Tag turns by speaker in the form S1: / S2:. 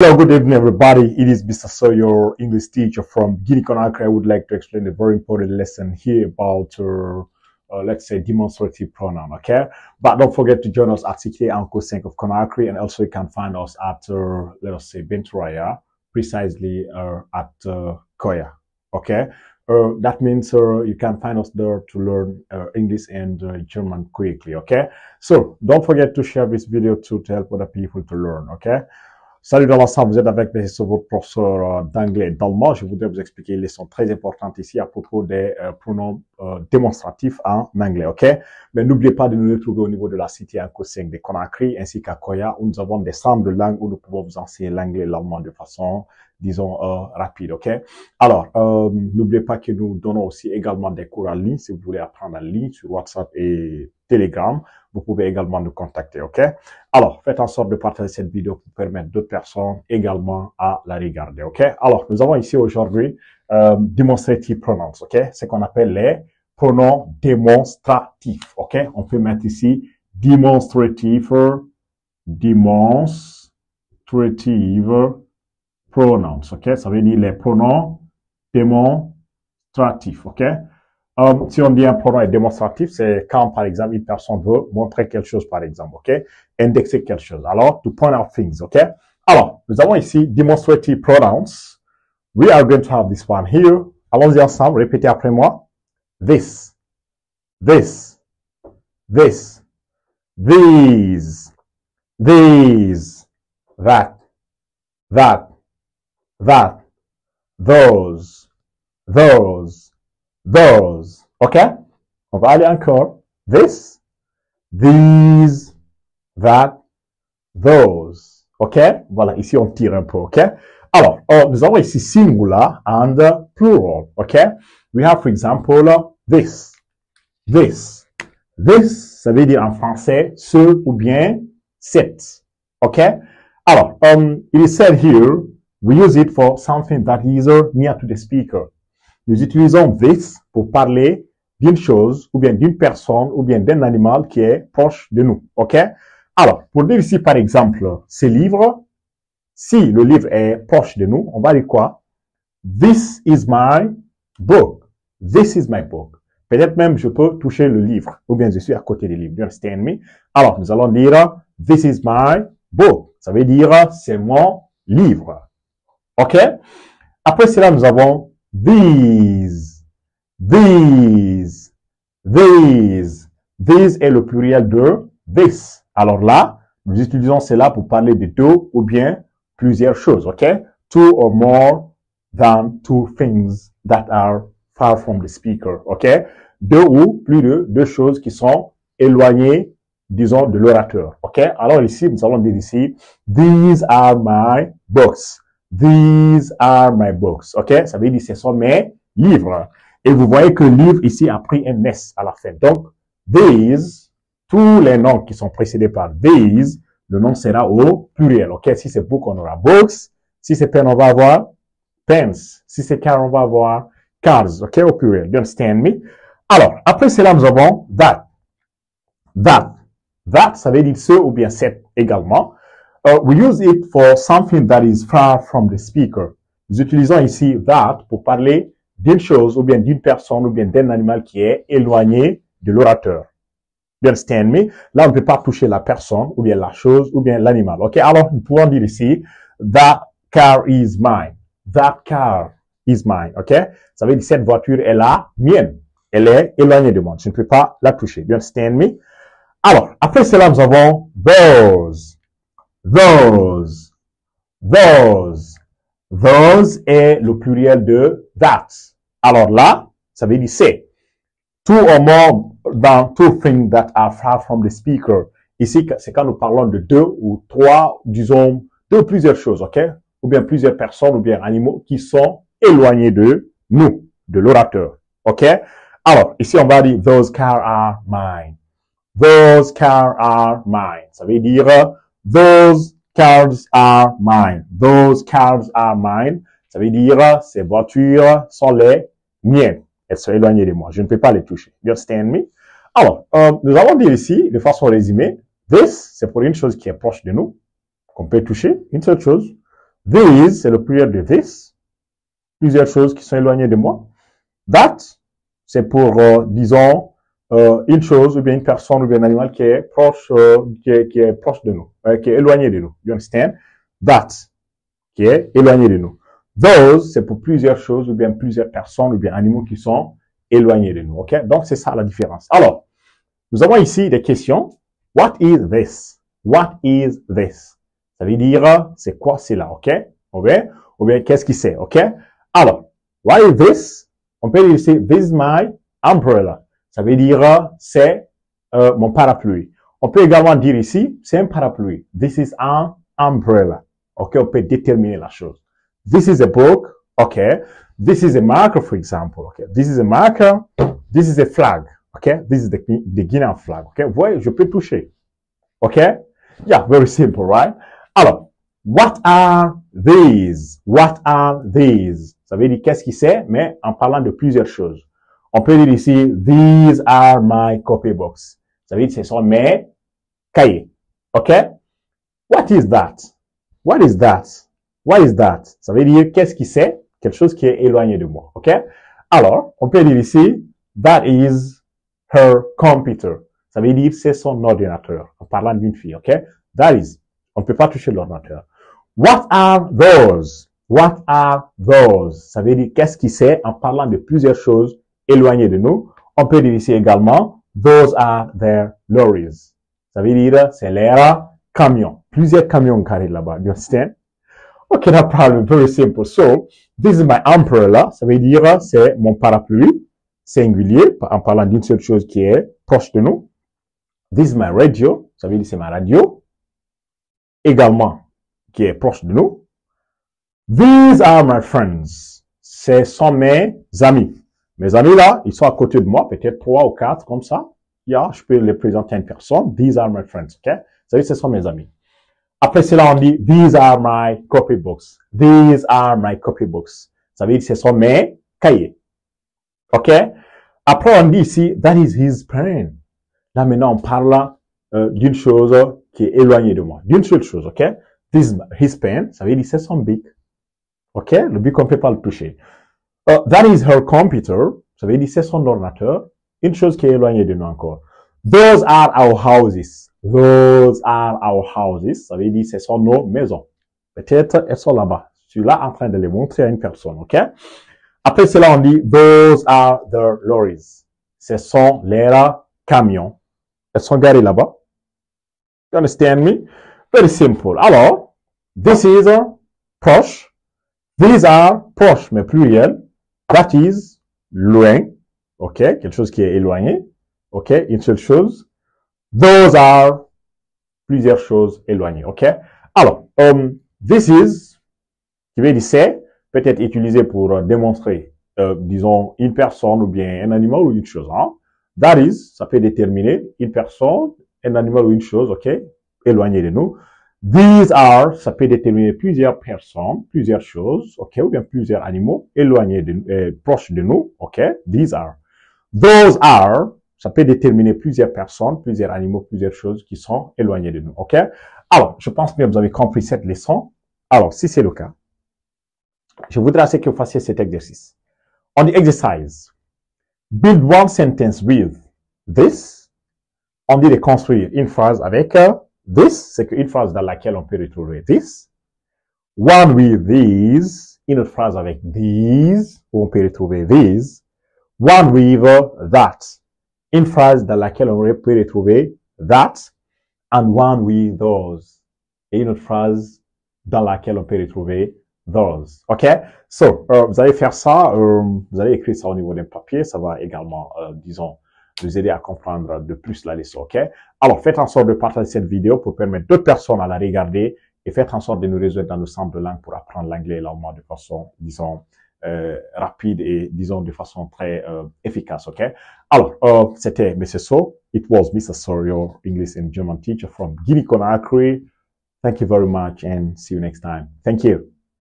S1: Hello, good evening, everybody. It is Mr. So, your English teacher from Guinea-Conakry. I would like to explain a very important lesson here about, let's say, demonstrative pronoun, okay? But don't forget to join us at CK Anko 5 of Conakry, and also you can find us at, let us say, Benturaya, precisely at Koya, okay? That means you can find us there to learn English and German quickly, okay? So, don't forget to share this video to help other people to learn, okay? Salut dans l'ensemble, vous êtes avec votre professeur d'anglais et d'allemand. Je voudrais vous expliquer une leçon très importante ici à propos des pronoms démonstratifs en anglais, ok? Mais n'oubliez pas de nous retrouver au niveau de la cité Anko 5 de Conakry ainsi qu'à Koya où nous avons des centres de langue où nous pouvons vous enseigner l'anglais et l'allemand de façon, disons, rapide, ok? Alors, n'oubliez pas que nous donnons aussi également des cours en ligne si vous voulez apprendre en ligne sur WhatsApp et Telegram. Vous pouvez également nous contacter, ok? Alors, faites en sorte de partager cette vidéo pour permettre d'autres personnes également à la regarder, ok? Alors, nous avons ici aujourd'hui demonstrative pronouns, ok? Ce qu'on appelle les pronoms démonstratifs, ok? On peut mettre ici demonstrative pronouns, ok? Ça veut dire les pronoms démonstratifs, ok? Si on dit un pronom est démonstratif, c'est quand, par exemple, une personne veut montrer quelque chose, par exemple, ok? Indexer quelque chose. Alors, to point out things, ok? Alors, nous avons ici demonstrative pronouns. We are going to have this one here. Allons-y ensemble. Répétez après moi. This, these, that, those. OK? On va aller encore. This, these, that, those. OK? Voilà, ici on tire un peu. OK? Alors, nous avons ici singular and plural. OK? We have, for example, this. This, ça veut dire en français ce ou bien cette. OK? Alors, it is said here, we use it for something that is near to the speaker. Nous utilisons this pour parler d'une chose, ou bien d'une personne, ou bien d'un animal qui est proche de nous. OK? Alors, pour dire ici, par exemple, ce livre, si le livre est proche de nous, on va dire quoi? This is my book. This is my book. Peut-être même, je peux toucher le livre, ou bien je suis à côté du livre. You understand me? Alors, nous allons dire, this is my book. Ça veut dire, c'est mon livre. OK? Après cela, nous avons these. These est le pluriel de this. Alors là, nous utilisons cela pour parler de deux ou bien plusieurs choses, ok? Two or more than two things that are far from the speaker, ok? Deux ou plus de deux choses qui sont éloignées, disons, de l'orateur, ok? Alors ici, nous allons dire ici, these are my books. These are my books, ok? Ça veut dire ce sont mes livres. Et vous voyez que livre ici a pris un S à la fin. Donc, these, tous les noms qui sont précédés par these, le nom sera au pluriel, ok? Si c'est book, on aura books. Si c'est pen, on va avoir pens. Si c'est car, on va avoir cars, ok? Au pluriel. You understand me? Alors, après cela, nous avons that. That, ça veut dire ce ou bien cette également. We use it for something that is far from the speaker. Nous utilisons ici that pour parler d'une chose ou bien d'une personne ou bien d'un animal qui est éloigné de l'orateur. You understand me? Là, on ne peut pas toucher la personne ou bien la chose ou bien l'animal. OK? Alors, nous pouvons dire ici, that car is mine. That car is mine. OK? Ça veut dire cette voiture est la mienne. Elle est éloignée de moi. Je ne peux pas la toucher. You understand me? Alors, après cela, nous avons those. Those est le pluriel de that. Alors là, ça veut dire c'est. Two or more than two things that are far from the speaker. Ici, c'est quand nous parlons de deux ou trois, disons, deux ou plusieurs choses, ok? Ou bien plusieurs personnes ou bien animaux qui sont éloignés de nous, de l'orateur, ok? Alors, ici, on va dire, those cars are mine. Those cars are mine. Ça veut dire, those cars are mine. Those cars are mine. Ça veut dire, ces voitures sont les miennes. Elles sont éloignées de moi. Je ne peux pas les toucher. You understand me? Alors, nous allons dire ici, de façon résumée, this, c'est pour une chose qui est proche de nous, qu'on peut toucher, une seule chose. These, c'est le pluriel de this. Plusieurs choses qui sont éloignées de moi. That, c'est pour, disons, une chose ou bien une personne ou bien un animal qui est proche, qui est proche de nous, qui est éloigné de nous. You understand? That, qui est éloigné de nous. Those, c'est pour plusieurs choses ou bien plusieurs personnes ou bien animaux qui sont éloignés de nous. OK? Donc, c'est ça la différence. Alors, nous avons ici des questions. What is this? What is this? Ça veut dire, c'est quoi cela? OK? Ou bien qu'est-ce qui c'est? OK? Alors, what is this? On peut dire ici, this is my umbrella. Ça veut dire, c'est mon parapluie. On peut également dire ici, c'est un parapluie. This is an umbrella. OK? On peut déterminer la chose. This is a book. OK? This is a marker, for example. OK? This is a marker. This is a flag. OK? This is the Guinean flag. OK? Vous voyez, je peux toucher. OK? Yeah, very simple, right? Alors, what are these? What are these? Ça veut dire qu'est-ce qui c'est, mais en parlant de plusieurs choses. On peut dire ici, these are my copybooks. Ça veut dire ce sont mes cahiers. OK? What is that? What is that? What is that? Ça veut dire qu'est-ce qui c'est? Quelque chose qui est éloigné de moi. OK? Alors, on peut dire ici, that is her computer. Ça veut dire c'est son ordinateur. En parlant d'une fille. OK? That is. On ne peut pas toucher l'ordinateur. What are those? What are those? Ça veut dire qu'est-ce qui c'est en parlant de plusieurs choses éloignées de nous. On peut dire ici également, those are their lorries. Ça veut dire c'est leurs camions. Plusieurs camions carrés là-bas. You understand? Okay, no problem. Very simple. So, this is my umbrella. Ça veut dire c'est mon parapluie singulier en parlant d'une seule chose qui est proche de nous. This is my radio. Ça veut dire c'est ma radio. Également, qui est proche de nous. These are my friends. Ce sont mes amis. Mes amis là, ils sont à côté de moi, peut-être 3 ou 4 comme ça. Yeah, je peux les présenter à une personne. These are my friends. OK? Ça veut dire ce sont mes amis. Après cela, on dit these are my copybooks. These are my copybooks. Ça veut dire ce sont mes cahiers. OK? Après, on dit ici that is his pen. Là, maintenant, on parle d'une chose qui est éloignée de moi. D'une seule chose. OK? This is his pen. Ça veut dire c'est son bic. OK? Le bic, on ne peut pas le toucher. That is her computer. Ça veut dire c'est son ordinateur. Une chose qui est éloignée de nous encore. Those are our houses. Those are our houses. Ça veut dire ce sont nos maisons. Peut-être elles sont là-bas. Je suis là en train de les montrer à une personne. OK? Après cela, on dit those are their lorries. Ce sont leurs camions. Elles sont garées là-bas. You understand me? Very simple. Alors, this is proche. These are proche, mais pluriel. That is loin. OK? Quelque chose qui est éloigné. OK? Une seule chose. Those are plusieurs choses éloignées. OK? Alors, this is, qui veut dire c'est, peut être utilisé pour démontrer, disons, une personne ou bien un animal ou une chose. Hein? That is, ça peut déterminer une personne, un animal ou une chose, OK? Éloigné de nous. These are, ça peut déterminer plusieurs personnes, plusieurs choses, OK? Ou bien plusieurs animaux éloignés proches de nous, OK? These are. Those are, ça peut déterminer plusieurs personnes, plusieurs animaux, plusieurs choses qui sont éloignées de nous, OK? Alors, je pense que vous avez compris cette leçon. Alors, si c'est le cas, je voudrais que vous fassiez cet exercice. On dit exercise. Build one sentence with this. On dit de construire une phrase avec this. C'est une phrase dans laquelle on peut retrouver this. One with these. Une autre phrase avec these. Où on peut retrouver these. One with that. Une phrase dans laquelle on peut retrouver that. And one with those. Et une autre phrase dans laquelle on peut retrouver those. OK? So, vous allez faire ça, vous allez écrire ça au niveau d'un papier, ça va également, disons, vous aider à comprendre de plus la leçon. OK? Alors, faites en sorte de partager cette vidéo pour permettre d'autres personnes à la regarder et faites en sorte de nous résoudre dans nos centres de langue pour apprendre l'anglais et l'allemand de façon, disons, rapide et, disons, de façon très efficace. OK? Alors, c'était M. So. It was Mr. So, your English and German teacher from Guinea-Conakry. Thank you very much and see you next time. Thank you.